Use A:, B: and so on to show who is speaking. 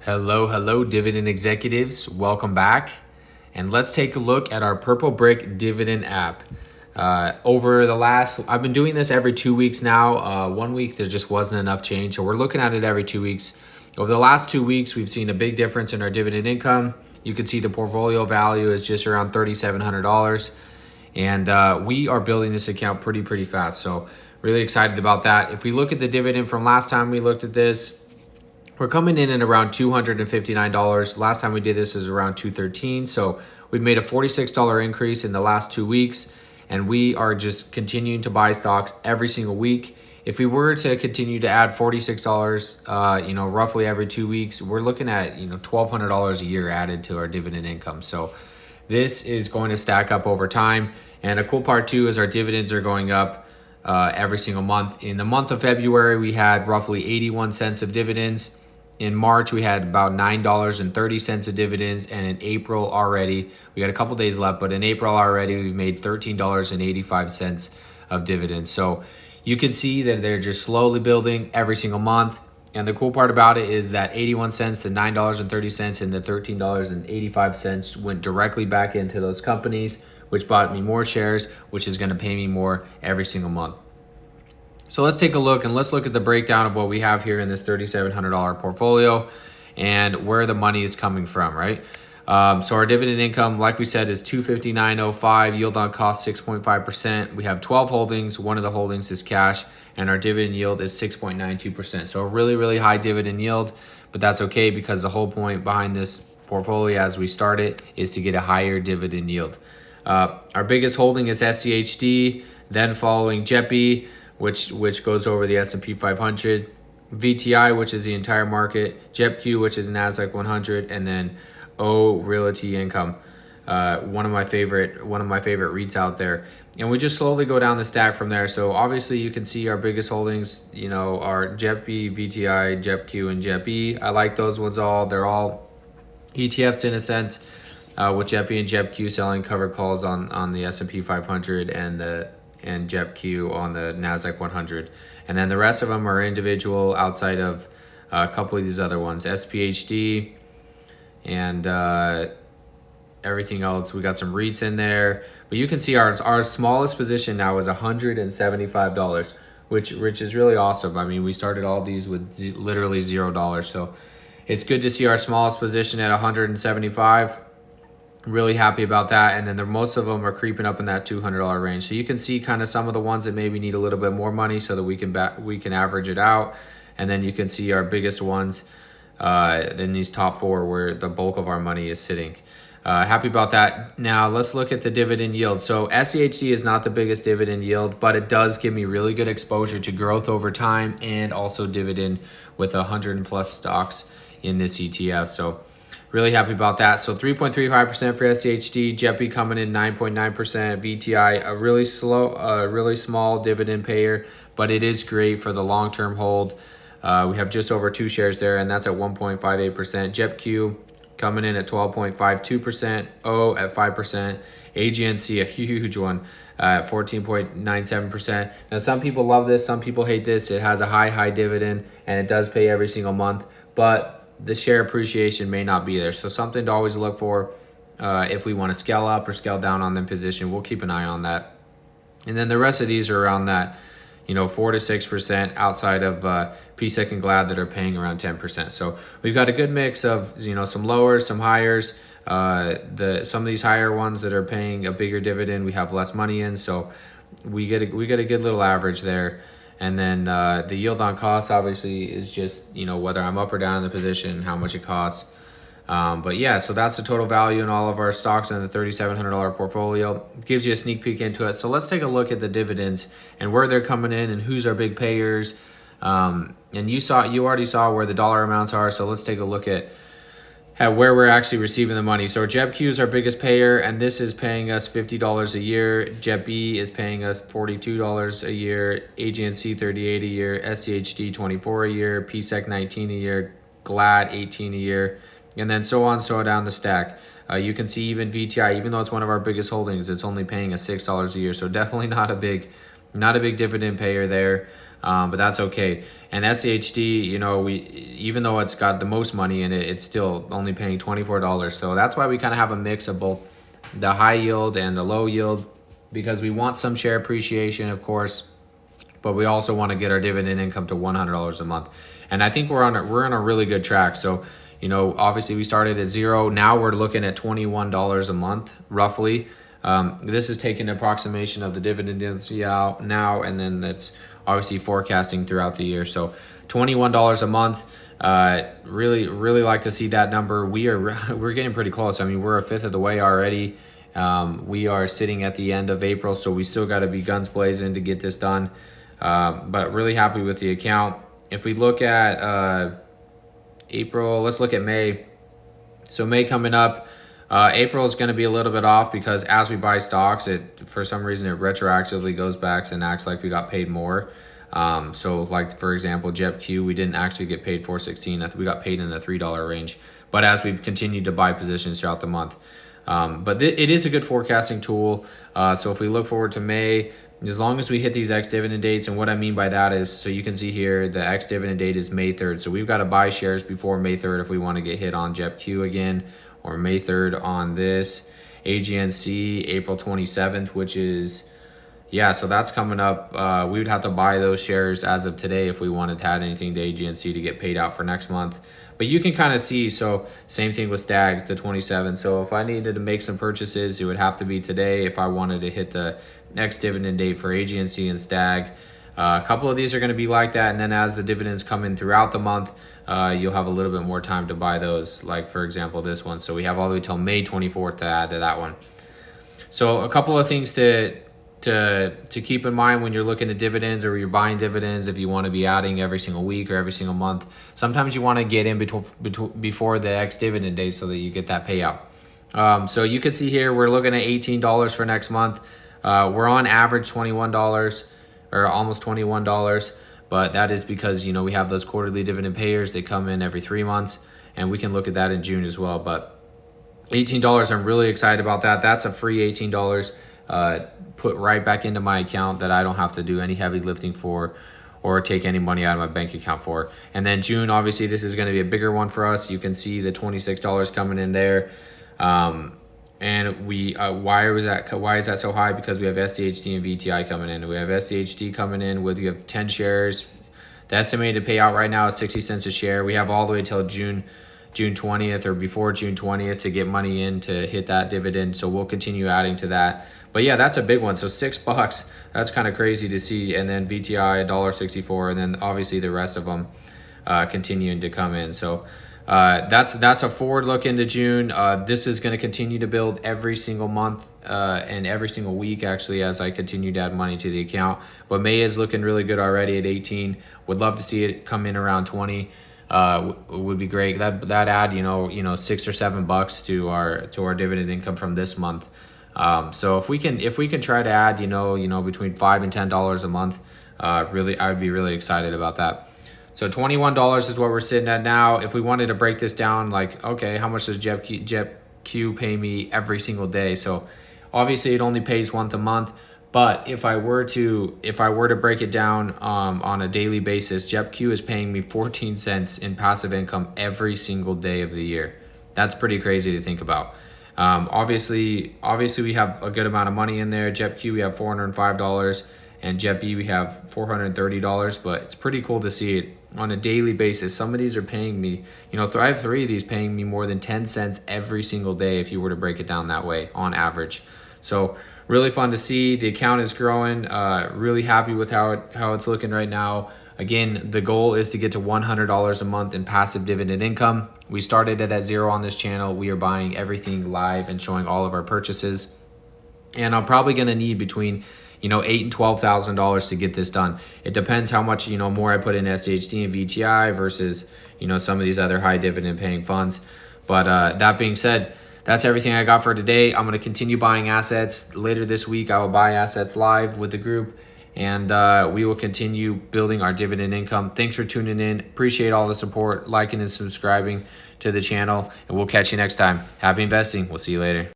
A: Hello, dividend executives. Welcome back. And let's take a look at our Purple Brick dividend app. I've been doing this every 2 weeks now. 1 week, there just wasn't enough change. So we're looking at it every 2 weeks. Over the last 2 weeks, we've seen a big difference in our dividend income. You can see the portfolio value is just around $3,700. And we are building this account pretty fast. So really excited about that. If we look at the dividend from last time we looked at this, we're coming in at around $259. Last time we did this is around $213. So we've made a $46 increase in the last 2 weeks, and we are just continuing to buy stocks every single week. If we were to continue to add $46, roughly every 2 weeks, we're looking at $1,200 a year added to our dividend income. So this is going to stack up over time. And a cool part too is our dividends are going up every single month. In the month of February, we had roughly 81 cents of dividends. In March, we had about $9.30 of dividends, and in April already, we got a couple days left, but in April already, we've made $13.85 of dividends. So you can see that they're just slowly building every single month. And the cool part about it is that 81 cents to $9.30 and the $13.85 went directly back into those companies, which bought me more shares, which is going to pay me more every single month. So let's take a look, and let's look at the breakdown of what we have here in this $3,700 portfolio and where the money is coming from, right? So our dividend income, like we said, is $259.05, yield on cost 6.5%. We have 12 holdings. One of the holdings is cash, and our dividend yield is 6.92%. So a really high dividend yield, but that's okay because the whole point behind this portfolio as we start it is to get a higher dividend yield. Our biggest holding is SCHD, then following JEPI, which goes over the S&P 500, VTI, which is the entire market, JEPQ, which is NASDAQ 100, and then O Realty Income, one of my favorite REITs out there. And we just slowly go down the stack from there. So obviously you can see our biggest holdings, are JEPI, VTI, JEPQ, and JEPE. I like those ones all. They're all ETFs in a sense, with JEPI and JEPQ selling covered calls on the S&P 500 and JEPQ on the NASDAQ 100. And then the rest of them are individual outside of a couple of these other ones, SPHD and everything else. We got some REITs in there. But you can see our smallest position now is $175, which is really awesome. I mean, we started all these with literally $0. So it's good to see our smallest position at $175. Really happy about that. And then most of them are creeping up in that $200 range. So you can see kind of some of the ones that maybe need a little bit more money so that we can average it out. And then you can see our biggest ones in these top four where the bulk of our money is sitting. Happy about that. Now let's look at the dividend yield. So SCHD is not the biggest dividend yield, but it does give me really good exposure to growth over time and also dividend with 100 plus stocks in this ETF. So really happy about that. So 3.35% for SCHD, JEPI coming in 9.9%, VTI a really small dividend payer, but it is great for the long-term hold. We have just over 2 shares there, and that's at 1.58%. JEPQ coming in at 12.52%, O at 5%, AGNC a huge one at 14.97%. Now some people love this, some people hate this. It has a high dividend and it does pay every single month, but the share appreciation may not be there. So something to always look for if we want to scale up or scale down on the position. We'll keep an eye on that. And then the rest of these are around that 4 to 6% outside of PSEC and GLAD that are paying around 10%. So we've got a good mix of some lowers, some higher. Some of these higher ones that are paying a bigger dividend, we have less money in. So we get a good little average there. And then the yield on cost obviously is just, whether I'm up or down in the position, how much it costs. But yeah, so that's the total value in all of our stocks in the $3,700 portfolio. Gives you a sneak peek into it. So let's take a look at the dividends and where they're coming in and who's our big payers. And you already saw where the dollar amounts are. So let's take a look at where we're actually receiving the money. So JEPQ is our biggest payer, and this is paying us $50 a year. JEPE is paying us $42 a year. AGNC $38 a year. SCHD $24 a year. PSEC $19 a year. GLAD $18 a year. And then so on, so down the stack. You can see even VTI, even though it's one of our biggest holdings, it's only paying us $6 a year. So definitely not a big dividend payer there. but that's okay. And SHD, you know, we, even though it's got the most money in it, it's still only paying $24. So that's why we kind of have a mix of both the high yield and the low yield, because we want some share appreciation, of course, but we also want to get our dividend income to $100 a month. And I think we're on a really good track. So, you know, obviously we started at 0. Now we're looking at $21 a month, roughly. This is taking an approximation of the dividend out now, and then that's obviously forecasting throughout the year. So $21 a month. Really like to see that number. We're getting pretty close. I mean, we're a fifth of the way already. We are sitting at the end of April, so we still got to be guns blazing to get this done. But really happy with the account. If we look at April, let's look at May. So May coming up. April is going to be a little bit off because as we buy stocks, for some reason it retroactively goes back and acts like we got paid more. So like for example, JEPQ, we didn't actually get paid $4.16. We got paid in the $3 range. But as we've continued to buy positions throughout the month, but it is a good forecasting tool. So if we look forward to May, as long as we hit these ex-dividend dates, and what I mean by that is, so you can see here, the ex-dividend date is May 3rd. So we've got to buy shares before May 3rd if we want to get hit on JEPQ again, or May 3rd on this. AGNC, April 27th, which is, yeah, so that's coming up. We would have to buy those shares as of today if we wanted to add anything to AGNC to get paid out for next month. But you can kind of see, so same thing with STAG, the 27th. So if I needed to make some purchases, it would have to be today if I wanted to hit the next dividend date for AGNC and STAG. A couple of these are going to be like that, and then as the dividends come in throughout the month, you'll have a little bit more time to buy those, like for example this one. So we have all the way till May 24th to add to that one. So a couple of things to keep in mind when you're looking at dividends or you're buying dividends, if you want to be adding every single week or every single month. Sometimes you want to get in before the ex-dividend date so that you get that payout. So you can see here we're looking at $18 for next month. We're on average $21 or almost $21, but that is because, you know, we have those quarterly dividend payers. They come in every 3 months, and we can look at that in June as well. But $18, I'm really excited about that. That's a free $18 put right back into my account that I don't have to do any heavy lifting for or take any money out of my bank account for. And then June, obviously, this is going to be a bigger one for us. You can see the $26 coming in there. And we why is that so high? Because we have SCHD and VTI coming in. We have SCHD coming in with, we have 10 shares. The estimated payout right now is 60 cents a share. We have all the way till June 20th or before June 20th to get money in to hit that dividend. So we'll continue adding to that. But yeah, that's a big one. So $6, that's kind of crazy to see. And then VTI $1.64, and then obviously the rest of them continuing to come in. So that's a forward look into June. This is going to continue to build every single month and every single week, actually, as I continue to add money to the account. But May is looking really good already at 18. Would love to see it come in around 20. Would be great. That add $6 or $7 to our dividend income from this month. So if we can try to add between $5 and $10 a month, really I would be really excited about that. So $21 is what we're sitting at now. If we wanted to break this down, like, okay, how much does JEPQ pay me every single day? So obviously it only pays once a month, but if I were to break it down on a daily basis, JEPQ is paying me 14 cents in passive income every single day of the year. That's pretty crazy to think about. Obviously we have a good amount of money in there. JEPQ, we have $405, and JEPB, we have $430, but it's pretty cool to see it on a daily basis. Some of these are paying me, I have 3 of these paying me more than 10 cents every single day if you were to break it down that way on average. So really fun to see. The account is growing. Really happy with how it's looking right now. Again, the goal is to get to $100 a month in passive dividend income. We started it at 0 on this channel. We are buying everything live and showing all of our purchases. And I'm probably going to need between $8,000 and $12,000 to get this done. It depends how much more I put in SHD and VTI versus some of these other high dividend paying funds. But that being said, that's everything I got for today. I'm going to continue buying assets. Later this week, I will buy assets live with the group, and we will continue building our dividend income. Thanks for tuning in. Appreciate all the support, liking and subscribing to the channel, and we'll catch you next time. Happy investing. We'll see you later.